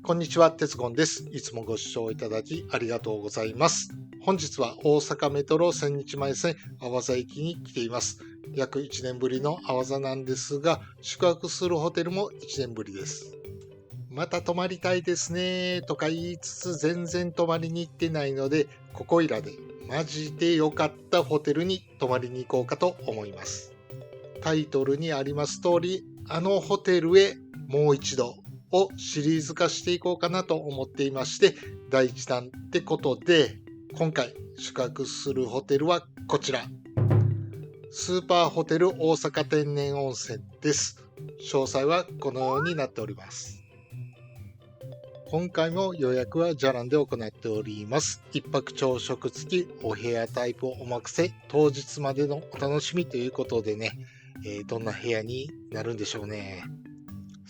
こんにちは、鉄ゴンです。いつもご視聴いただきありがとうございます。本日は大阪メトロ千日前線阿波座駅に来ています。約1年ぶりの阿波座なんですが、宿泊するホテルも1年ぶりです。また泊まりたいですねとか言いつつ全然泊まりに行ってないので、ここいらでマジで良かったホテルに泊まりに行こうかと思います。タイトルにあります通り、あのホテルへもう一度をシリーズ化していこうかなと思っていまして、第1弾ってことで、今回宿泊するホテルはこちら。スーパーホテル大阪天然温泉です。詳細はこのようになっております。今回も予約はじゃらんで行っております。一泊朝食付きお部屋タイプお任せ、当日までのお楽しみということでね、どんな部屋になるんでしょうね。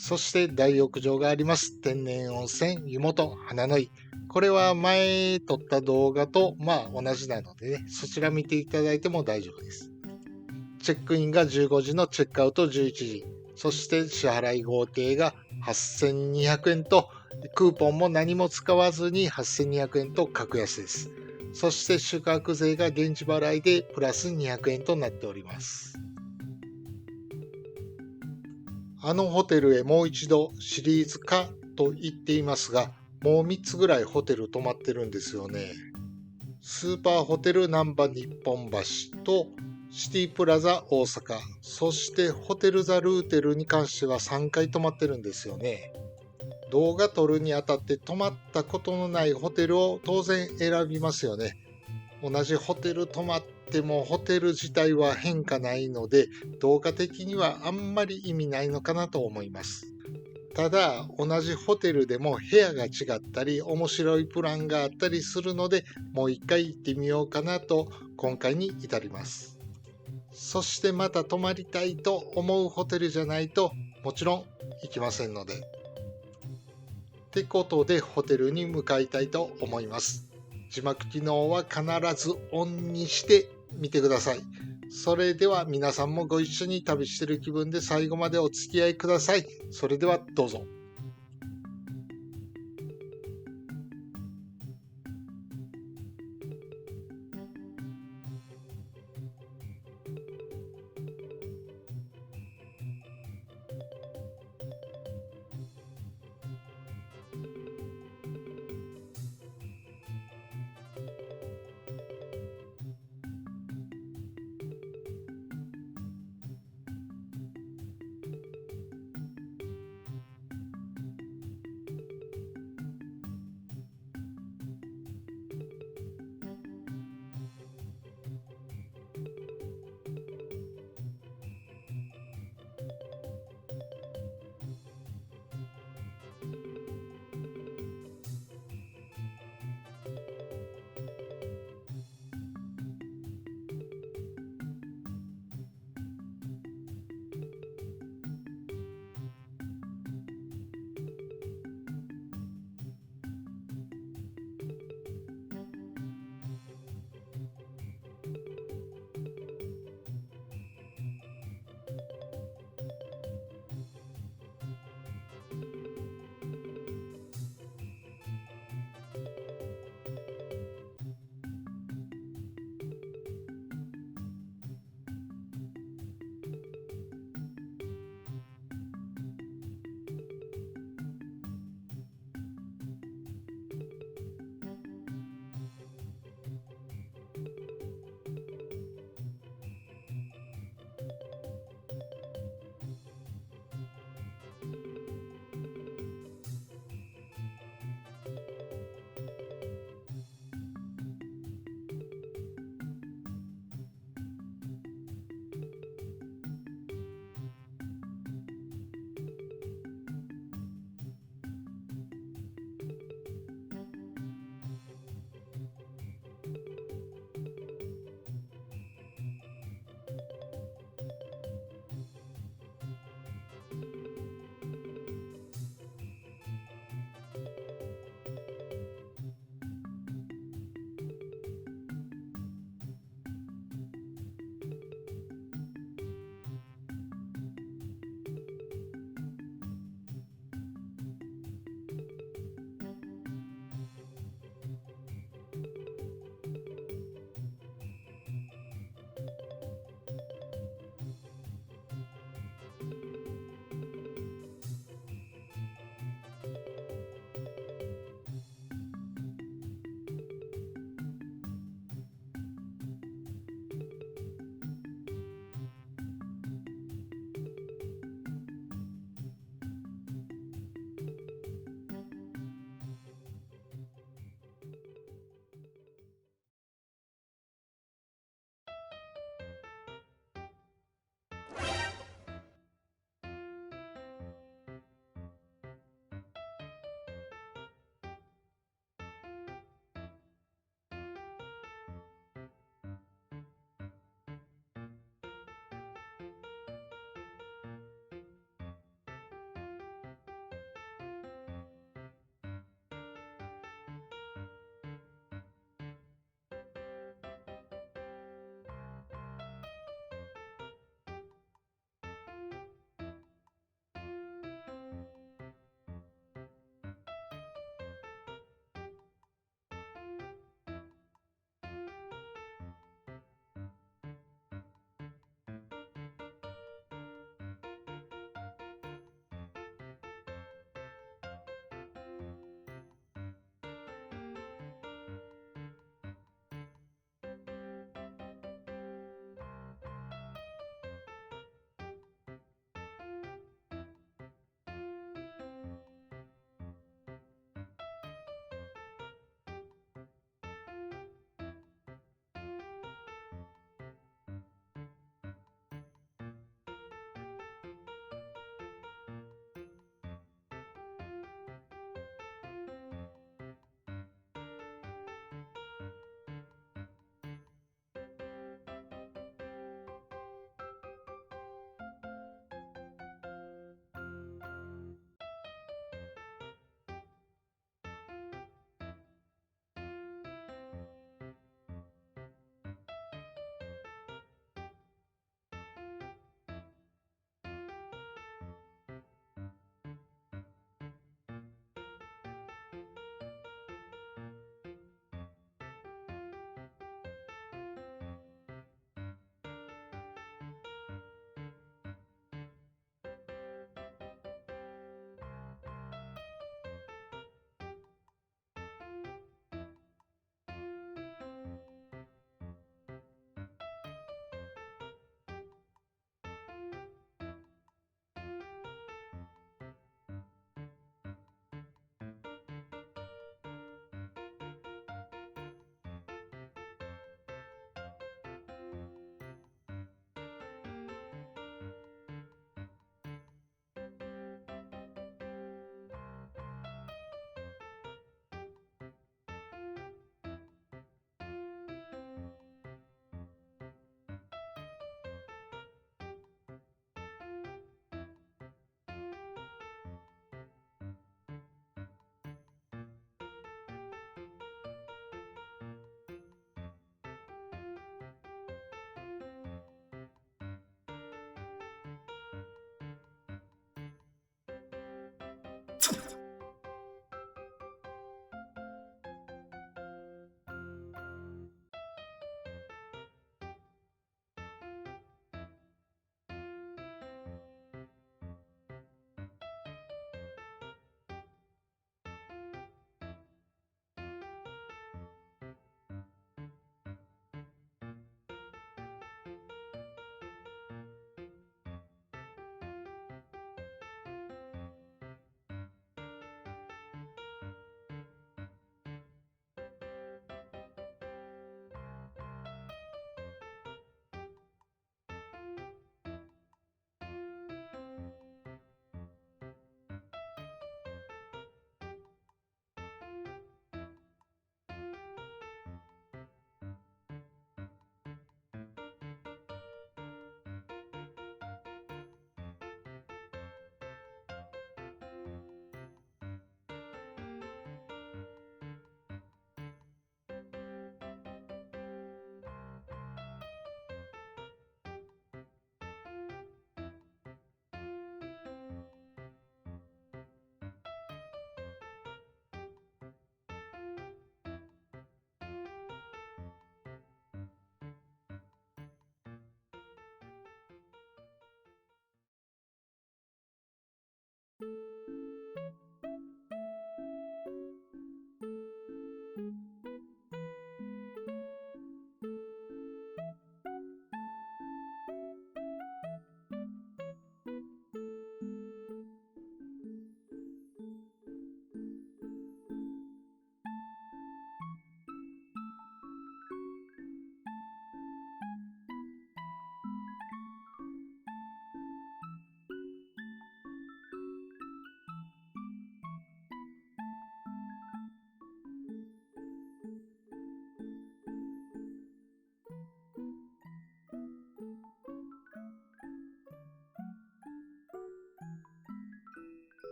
そして大浴場があります。天然温泉湯本花の井。これは前撮った動画と同じなのでね、そちら見ていただいても大丈夫です。チェックインが15時のチェックアウト11時。そして支払い合計が8200円と、クーポンも何も使わずに8200円と格安です。そして宿泊税が現地払いでプラス200円となっております。あのホテルへもう一度シリーズ化と言っていますが、もう3つぐらいホテル泊まってるんですよね。スーパーホテル難波日本橋とシティプラザ大阪、そしてホテルザルーテルに関しては3回泊まってるんですよね。動画撮るにあたって泊まったことのないホテルを当然選びますよね。同じホテル泊まってもホテル自体は変化ないので、動画的にはあんまり意味ないのかなと思います。ただ、同じホテルでも部屋が違ったり、面白いプランがあったりするので、もう一回行ってみようかなと今回に至ります。そしてまた泊まりたいと思うホテルじゃないと、もちろん行きませんので。ってことでホテルに向かいたいと思います。字幕機能は必ずオンにしてみてください。それでは皆さんもご一緒に旅してる気分で最後までお付き合いください。それではどうぞ。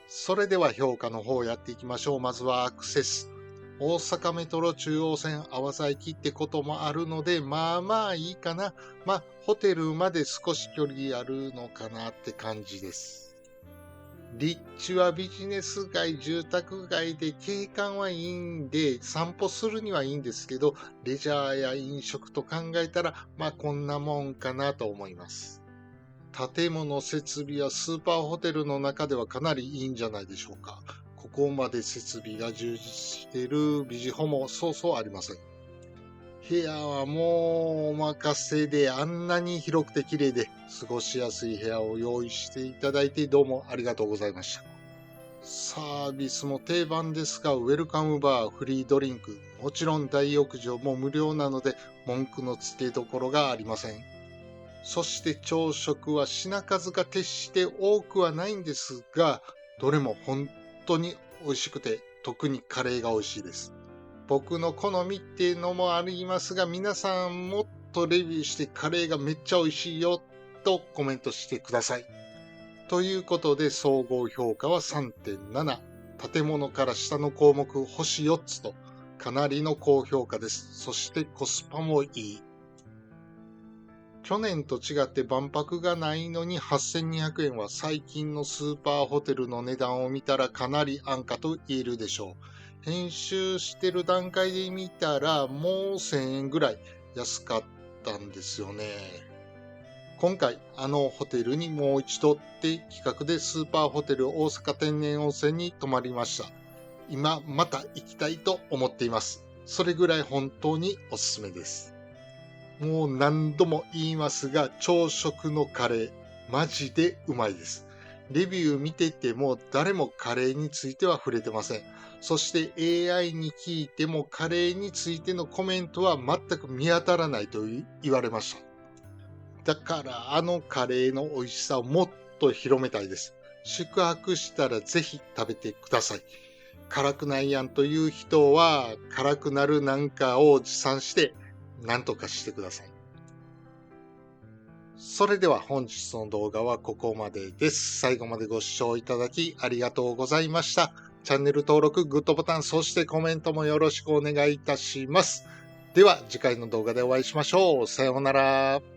それでは評価の方やっていきましょう。まずはアクセス。大阪メトロ中央線阿波佐駅ってこともあるので、まあまあいいかな。ホテルまで少し距離あるのかなって感じです。立地はビジネス街、住宅街で景観はいいんで、散歩するにはいいんですけど、レジャーや飲食と考えたら、こんなもんかなと思います。建物設備やスーパーホテルの中ではかなりいいんじゃないでしょうか。ここまで設備が充実しているビジホもそうそうありません。部屋はもうお任せで、あんなに広くて綺麗で過ごしやすい部屋を用意していただいてどうもありがとうございました。サービスも定番ですが、ウェルカムバー、フリードリンク、もちろん大浴場も無料なので文句のつけどころがありません。そして朝食は品数が決して多くはないんですが、どれも本当に美味しくて、特にカレーが美味しいです。僕の好みっていうのもありますが、皆さんもっとレビューしてカレーがめっちゃ美味しいよとコメントしてください。ということで総合評価は 3.7。建物から下の項目星4つとかなりの高評価です。そしてコスパもいい。去年と違って万博がないのに8200円は最近のスーパーホテルの値段を見たらかなり安価と言えるでしょう。編集してる段階で見たらもう1000円ぐらい安かったんですよね。今回あのホテルにもう一度って企画でスーパーホテル大阪天然温泉に泊まりました。今また行きたいと思っています。それぐらい本当におすすめです。もう何度も言いますが、朝食のカレー、マジでうまいです。レビュー見てても誰もカレーについては触れてません。そして AI に聞いてもカレーについてのコメントは全く見当たらないと言われました。だからあのカレーの美味しさをもっと広めたいです。宿泊したらぜひ食べてください。辛くないやんという人は辛くなるなんかを持参して何とかしてください。それでは本日の動画はここまでです。最後までご視聴いただきありがとうございました。チャンネル登録、グッドボタン、そしてコメントもよろしくお願いいたします。では次回の動画でお会いしましょう。さようなら。